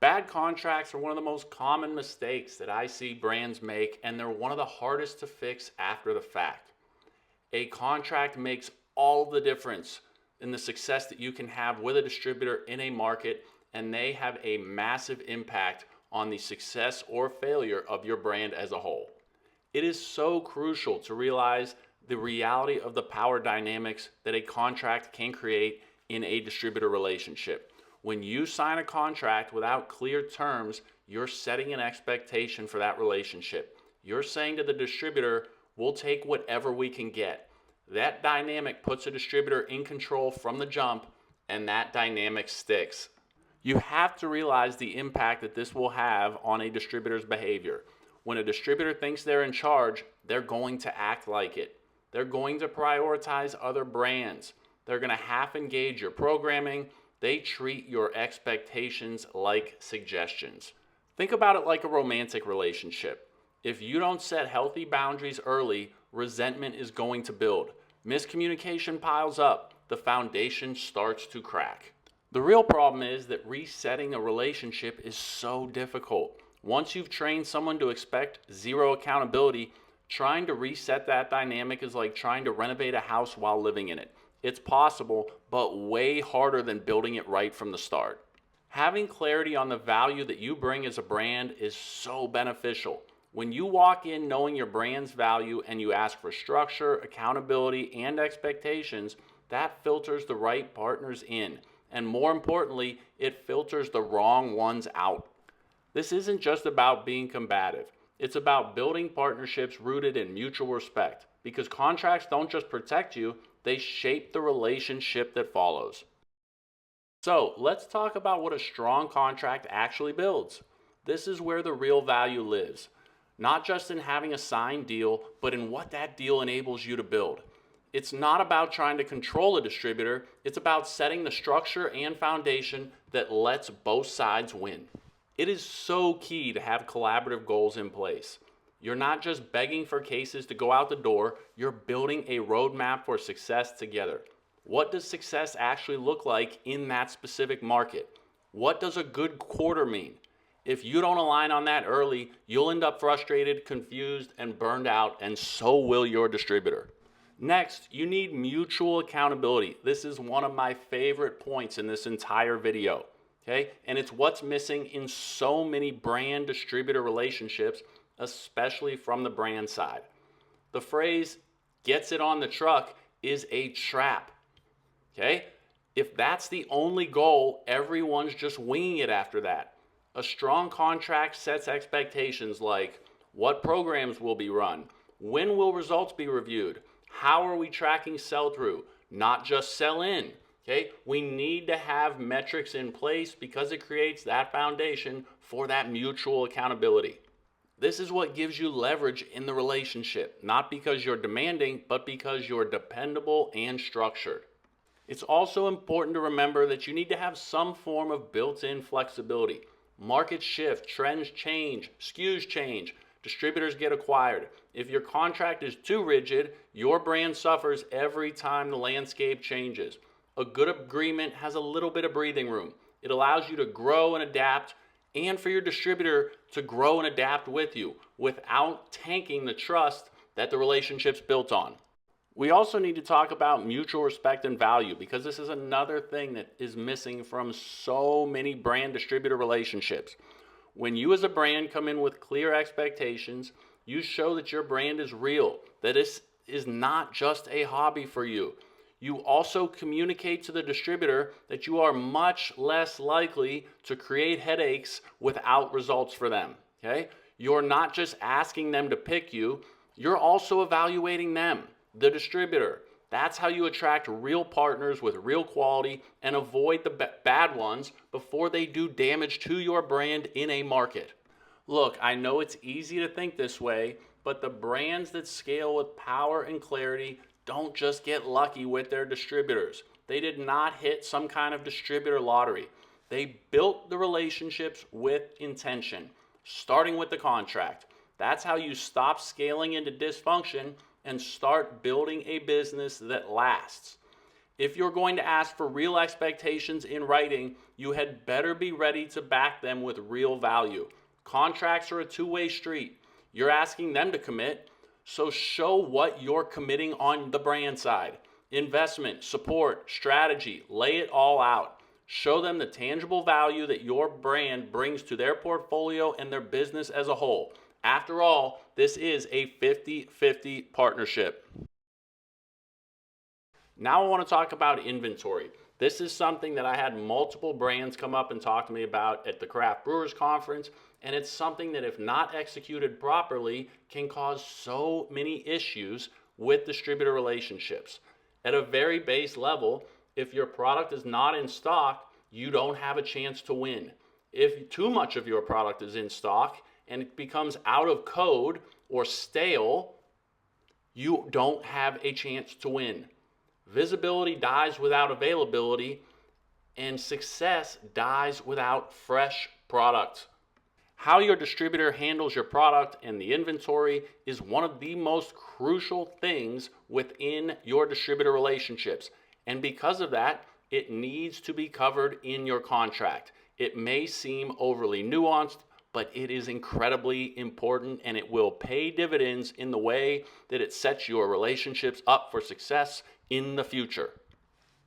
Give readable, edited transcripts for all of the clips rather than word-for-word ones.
Bad contracts are one of the most common mistakes that I see brands make, and they're one of the hardest to fix after the fact. A contract makes all the difference in the success that you can have with a distributor in a market, and they have a massive impact on the success or failure of your brand as a whole. It is so crucial to realize the reality of the power dynamics that a contract can create in a distributor relationship. When you sign a contract without clear terms, you're setting an expectation for that relationship. You're saying to the distributor, we'll take whatever we can get. That dynamic puts a distributor in control from the jump, and that dynamic sticks. You have to realize the impact that this will have on a distributor's behavior. When a distributor thinks they're in charge, they're going to act like it. They're going to prioritize other brands. They're going to half engage your programming. They treat your expectations like suggestions. Think about it like a romantic relationship. If you don't set healthy boundaries early, resentment is going to build. Miscommunication piles up. The foundation starts to crack. The real problem is that resetting a relationship is so difficult. Once you've trained someone to expect zero accountability, trying to reset that dynamic is like trying to renovate a house while living in it. It's possible, but way harder than building it right from the start. Having clarity on the value that you bring as a brand is so beneficial. When you walk in knowing your brand's value and you ask for structure, accountability, and expectations, that filters the right partners in. And more importantly, it filters the wrong ones out. This isn't just about being combative. It's about building partnerships rooted in mutual respect, because contracts don't just protect you, they shape the relationship that follows. So let's talk about what a strong contract actually builds. This is where the real value lives, not just in having a signed deal, but in what that deal enables you to build. It's not about trying to control a distributor, it's about setting the structure and foundation that lets both sides win. It is so key to have collaborative goals in place. You're not just begging for cases to go out the door, you're building a roadmap for success together. What does success actually look like in that specific market? What does a good quarter mean? If you don't align on that early, you'll end up frustrated, confused, and burned out, and so will your distributor. Next, you need mutual accountability. This is one of my favorite points in this entire video, okay? And it's what's missing in so many brand-distributor relationships, especially from the brand side. The phrase, gets it on the truck, is a trap, okay? If that's the only goal, everyone's just winging it after that. A strong contract sets expectations like what programs will be run, when will results be reviewed, how are we tracking sell-through, not just sell-in, okay? We need to have metrics in place because it creates that foundation for that mutual accountability. This is what gives you leverage in the relationship, not because you're demanding, but because you're dependable and structured. It's also important to remember that you need to have some form of built-in flexibility. Markets shift, trends change, SKUs change, distributors get acquired. If your contract is too rigid, your brand suffers every time the landscape changes. A good agreement has a little bit of breathing room. It allows you to grow and adapt, and for your distributor to grow and adapt with you without tanking the trust that the relationship's built on. We also need to talk about mutual respect and value, because this is another thing that is missing from so many brand distributor relationships. When you as a brand come in with clear expectations, you show that your brand is real, that this is not just a hobby for you. You also communicate to the distributor that you are much less likely to create headaches without results for them, okay? You're not just asking them to pick you, you're also evaluating them, the distributor. That's how you attract real partners with real quality and avoid the bad ones before they do damage to your brand in a market. Look, I know it's easy to think this way, but the brands that scale with power and clarity don't just get lucky with their distributors. They did not hit some kind of distributor lottery. They built the relationships with intention, starting with the contract. That's how you stop scaling into dysfunction and start building a business that lasts. If you're going to ask for real expectations in writing, you had better be ready to back them with real value. Contracts are a two-way street. You're asking them to commit, so show what you're committing on the brand side. Investment, support, strategy, lay it all out. Show them the tangible value that your brand brings to their portfolio and their business as a whole. After all, this is a 50-50 partnership. Now I want to talk about inventory. This is something that I had multiple brands come up and talk to me about at the Craft Brewers Conference, and it's something that, if not executed properly, can cause so many issues with distributor relationships. At a very base level, if your product is not in stock, you don't have a chance to win. If too much of your product is in stock and it becomes out of code or stale, you don't have a chance to win. Visibility dies without availability, and success dies without fresh product. How your distributor handles your product and the inventory is one of the most crucial things within your distributor relationships. And because of that, it needs to be covered in your contract. It may seem overly nuanced, but it is incredibly important, and it will pay dividends in the way that it sets your relationships up for success in the future.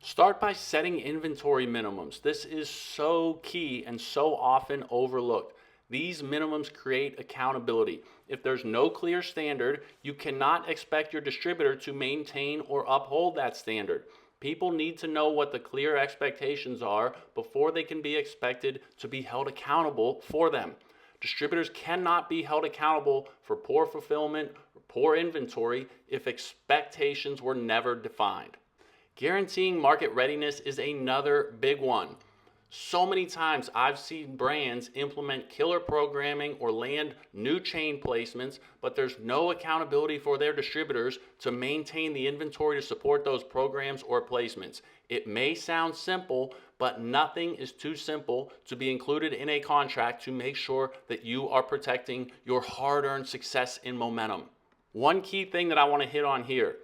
Start by setting inventory minimums. This is so key and so often overlooked. These minimums create accountability. If there's no clear standard, you cannot expect your distributor to maintain or uphold that standard. People need to know what the clear expectations are before they can be expected to be held accountable for them. Distributors cannot be held accountable for poor fulfillment or poor inventory if expectations were never defined. Guaranteeing market readiness is another big one. So many times I've seen brands implement killer programming or land new chain placements, but there's no accountability for their distributors to maintain the inventory to support those programs or placements. It may sound simple, but nothing is too simple to be included in a contract to make sure that you are protecting your hard-earned success and momentum. One key thing that I want to hit on here,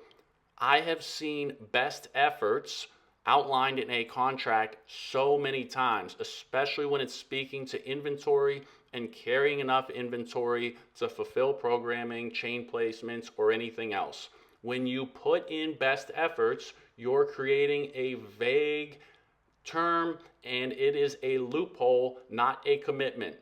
I have seen best efforts outlined in a contract so many times, especially when it's speaking to inventory and carrying enough inventory to fulfill programming, chain placements, or anything else. When you put in best efforts, you're creating a vague term, and it is a loophole, not a commitment.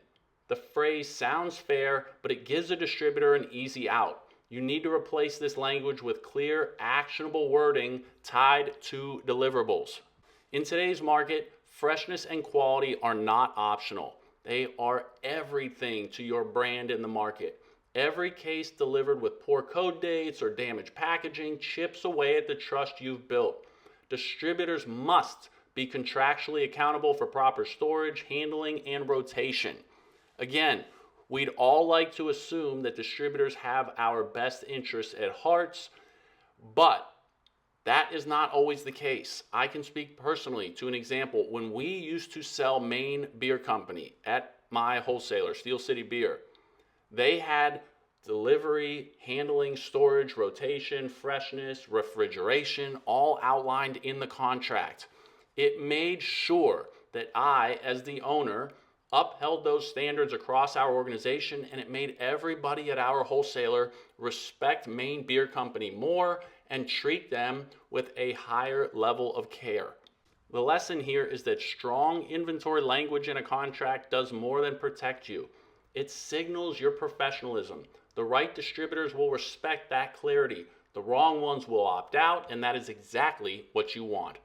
The phrase sounds fair, but it gives a distributor an easy out. You need to replace this language with clear, actionable wording tied to deliverables. In today's market, freshness and quality are not optional. They are everything to your brand in the market. Every case delivered with poor code dates or damaged packaging chips away at the trust you've built. Distributors must be contractually accountable for proper storage, handling, and rotation. Again, we'd all like to assume that distributors have our best interests at heart, but that is not always the case. I can speak personally to an example. When we used to sell Maine Beer Company at my wholesaler, Steel City Beer, they had delivery, handling, storage, rotation, freshness, refrigeration, all outlined in the contract. It made sure that I, as the owner, upheld those standards across our organization, and it made everybody at our wholesaler respect Maine Beer Company more and treat them with a higher level of care. The lesson here is that strong inventory language in a contract does more than protect you. It signals your professionalism. The right distributors will respect that clarity. The wrong ones will opt out, and that is exactly what you want.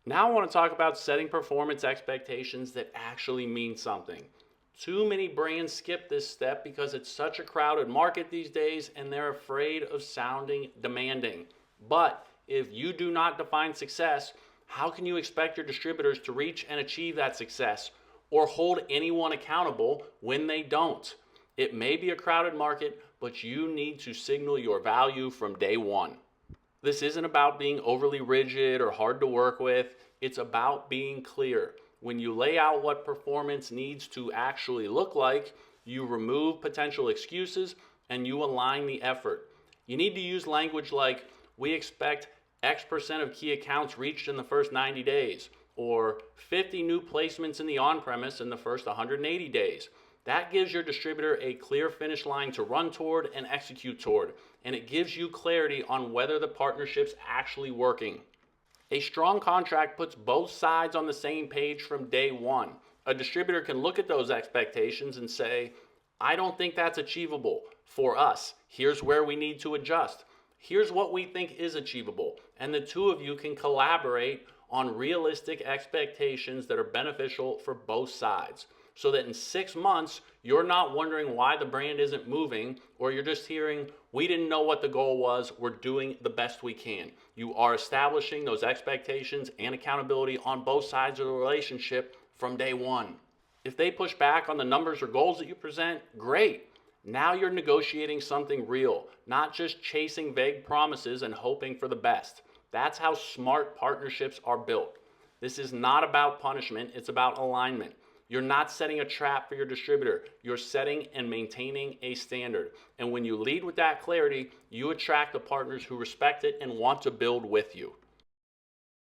Now I want to talk about setting performance expectations that actually mean something. Too many brands skip this step because it's such a crowded market these days and they're afraid of sounding demanding. But if you do not define success, how can you expect your distributors to reach and achieve that success or hold anyone accountable when they don't? It may be a crowded market, but you need to signal your value from day one. This isn't about being overly rigid or hard to work with. It's about being clear. When you lay out what performance needs to actually look like, you remove potential excuses and you align the effort. You need to use language like, we expect X% of key accounts reached in the first 90 days, or 50 new placements in the on-premise in the first 180 days. That gives your distributor a clear finish line to run toward and execute toward, and it gives you clarity on whether the partnership's actually working. A strong contract puts both sides on the same page from day one. A distributor can look at those expectations and say, I don't think that's achievable for us. Here's where we need to adjust. Here's what we think is achievable. And the two of you can collaborate on realistic expectations that are beneficial for both sides, so that in 6 months, you're not wondering why the brand isn't moving, or you're just hearing, we didn't know what the goal was, we're doing the best we can. You are establishing those expectations and accountability on both sides of the relationship from day one. If they push back on the numbers or goals that you present, great. Now you're negotiating something real, not just chasing vague promises and hoping for the best. That's how smart partnerships are built. This is not about punishment, it's about alignment. You're not setting a trap for your distributor. You're setting and maintaining a standard. And when you lead with that clarity, you attract the partners who respect it and want to build with you.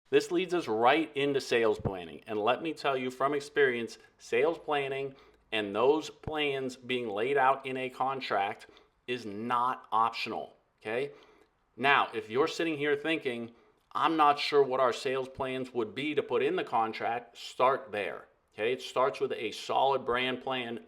This leads us right into sales planning. And let me tell you from experience, sales planning and those plans being laid out in a contract is not optional, okay? Now, if you're sitting here thinking, I'm not sure what our sales plans would be to put in the contract, start there. Okay, it starts with a solid brand plan,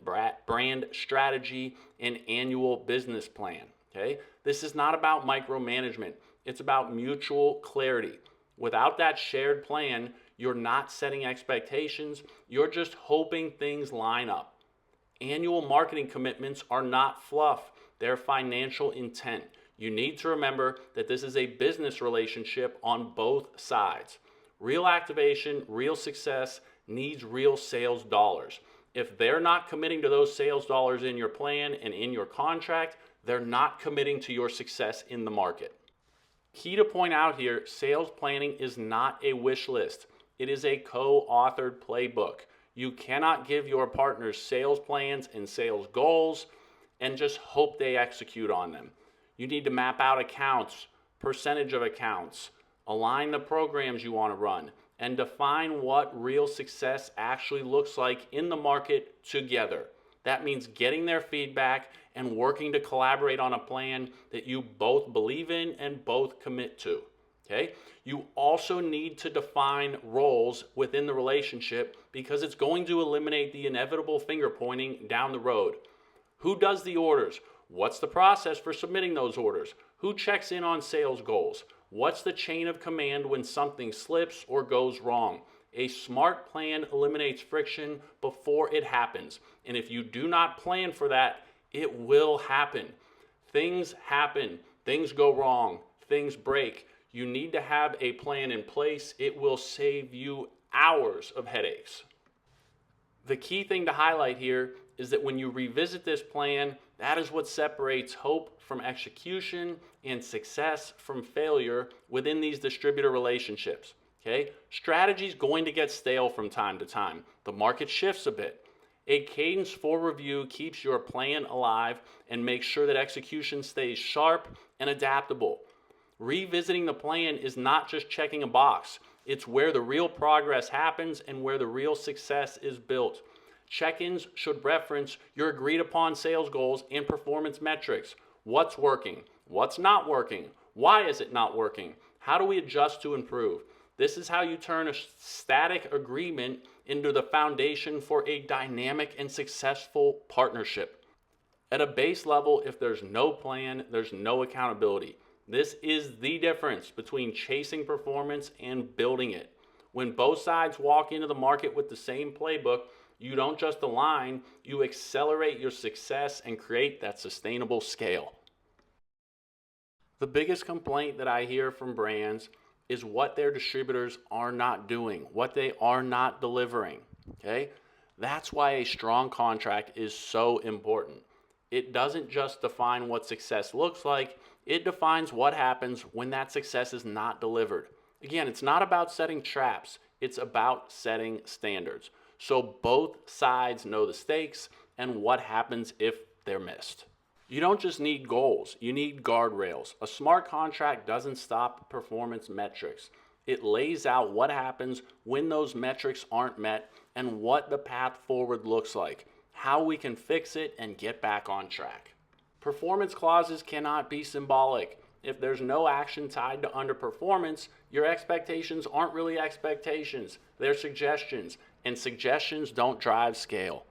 brand strategy, and annual business plan. Okay, this is not about micromanagement. It's about mutual clarity. Without that shared plan, you're not setting expectations. You're just hoping things line up. Annual marketing commitments are not fluff. They're financial intent. You need to remember that this is a business relationship on both sides. Real activation, real success needs real sales dollars. If they're not committing to those sales dollars in your plan and in your contract, they're not committing to your success in the market. Key to point out here, sales planning is not a wish list. It is a co-authored playbook. You cannot give your partners sales plans and sales goals and just hope they execute on them. You need to map out accounts, percentage of accounts, align the programs you want to run, and define what real success actually looks like in the market together. That means getting their feedback and working to collaborate on a plan that you both believe in and both commit to. Okay? You also need to define roles within the relationship because it's going to eliminate the inevitable finger pointing down the road. Who does the orders? What's the process for submitting those orders? Who checks in on sales goals? What's the chain of command when something slips or goes wrong? A smart plan eliminates friction before it happens. And if you do not plan for that, it will happen. Things happen. Things go wrong. Things break. You need to have a plan in place. It will save you hours of headaches. The key thing to highlight here is that when you revisit this plan, that is what separates hope from execution and success from failure within these distributor relationships. Okay? Strategy is going to get stale from time to time. The market shifts a bit. A cadence for review keeps your plan alive and makes sure that execution stays sharp and adaptable. Revisiting the plan is not just checking a box. It's where the real progress happens and where the real success is built. Check-ins should reference your agreed upon sales goals and performance metrics. What's working? What's not working? Why is it not working? How do we adjust to improve? This is how you turn a static agreement into the foundation for a dynamic and successful partnership. At a base level, if there's no plan, there's no accountability. This is the difference between chasing performance and building it. When both sides walk into the market with the same playbook, you don't just align, you accelerate your success and create that sustainable scale. The biggest complaint that I hear from brands is what their distributors are not doing, what they are not delivering, okay? That's why a strong contract is so important. It doesn't just define what success looks like, it defines what happens when that success is not delivered. Again, it's not about setting traps, it's about setting standards. So both sides know the stakes and what happens if they're missed. You don't just need goals, you need guardrails. A smart contract doesn't stop performance metrics. It lays out what happens when those metrics aren't met and what the path forward looks like, how we can fix it and get back on track. Performance clauses cannot be symbolic. If there's no action tied to underperformance, your expectations aren't really expectations, they're suggestions, and suggestions don't drive scale.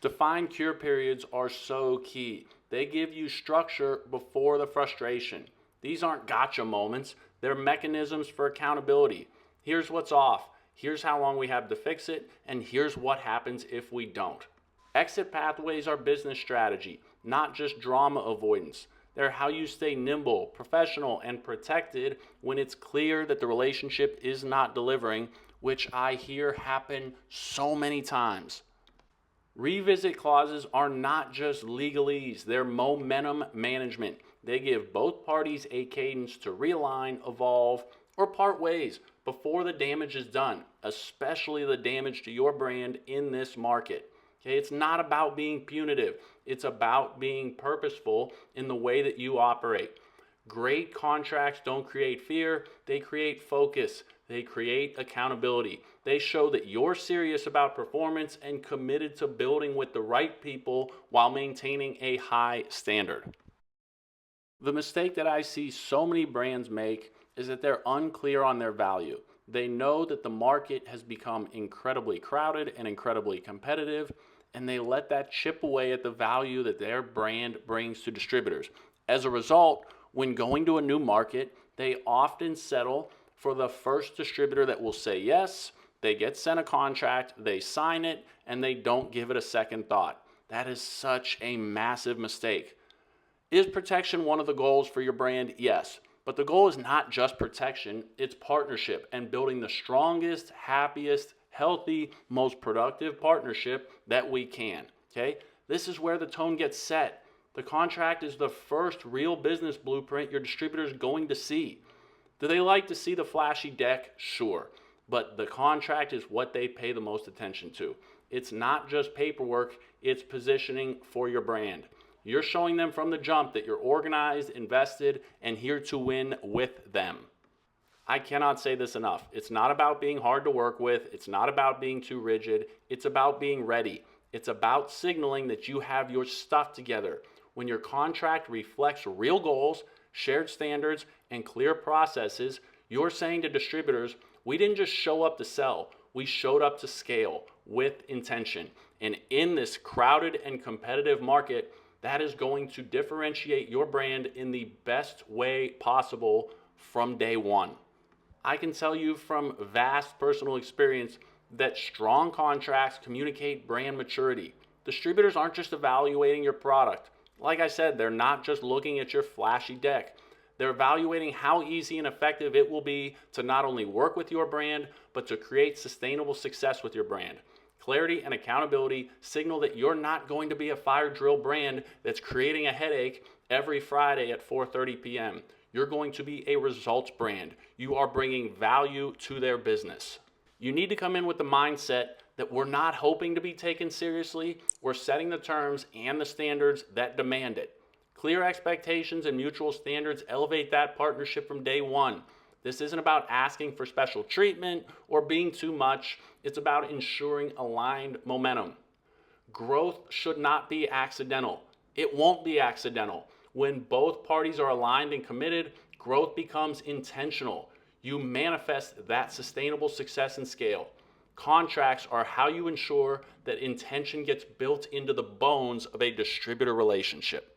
Defined cure periods are so key. They give you structure before the frustration. These aren't gotcha moments, they're mechanisms for accountability. Here's what's off, here's how long we have to fix it, and here's what happens if we don't. Exit pathways are business strategy, not just drama avoidance. They're how you stay nimble, professional, and protected when it's clear that the relationship is not delivering, which I hear happen so many times. Revisit clauses are not just legalese, they're momentum management. They give both parties a cadence to realign, evolve, or part ways before the damage is done, especially the damage to your brand in this market. Okay, it's not about being punitive, it's about being purposeful in the way that you operate. Great contracts don't create fear, they create focus, they create accountability. They show that you're serious about performance and committed to building with the right people while maintaining a high standard. The mistake that I see so many brands make is that they're unclear on their value. They know that the market has become incredibly crowded and incredibly competitive, and they let that chip away at the value that their brand brings to distributors. As a result, when going to a new market, they often settle for the first distributor that will say yes, they get sent a contract, they sign it, and they don't give it a second thought. That is such a massive mistake. Is protection one of the goals for your brand? Yes. But the goal is not just protection, it's partnership and building the strongest, happiest, healthy, most productive partnership that we can. Okay? This is where the tone gets set. The contract is the first real business blueprint your distributor is going to see. Do they like to see the flashy deck? Sure. But the contract is what they pay the most attention to. It's not just paperwork, it's positioning for your brand. You're showing them from the jump that you're organized, invested, and here to win with them. I cannot say this enough. It's not about being hard to work with. It's not about being too rigid. It's about being ready. It's about signaling that you have your stuff together. When your contract reflects real goals, shared standards, and clear processes, you're saying to distributors, we didn't just show up to sell, we showed up to scale with intention. And in this crowded and competitive market, that is going to differentiate your brand in the best way possible from day one. I can tell you from vast personal experience that strong contracts communicate brand maturity. Distributors aren't just evaluating your product. Like I said, they're not just looking at your flashy deck. They're evaluating how easy and effective it will be to not only work with your brand, but to create sustainable success with your brand. Clarity and accountability signal that you're not going to be a fire drill brand that's creating a headache every Friday at 4:30 p.m. You're going to be a results brand. You are bringing value to their business. You need to come in with the mindset that we're not hoping to be taken seriously. We're setting the terms and the standards that demand it. Clear expectations and mutual standards elevate that partnership from day one. This isn't about asking for special treatment or being too much. It's about ensuring aligned momentum. Growth should not be accidental. It won't be accidental. When both parties are aligned and committed, growth becomes intentional. You manifest that sustainable success and scale. Contracts are how you ensure that intention gets built into the bones of a distributor relationship.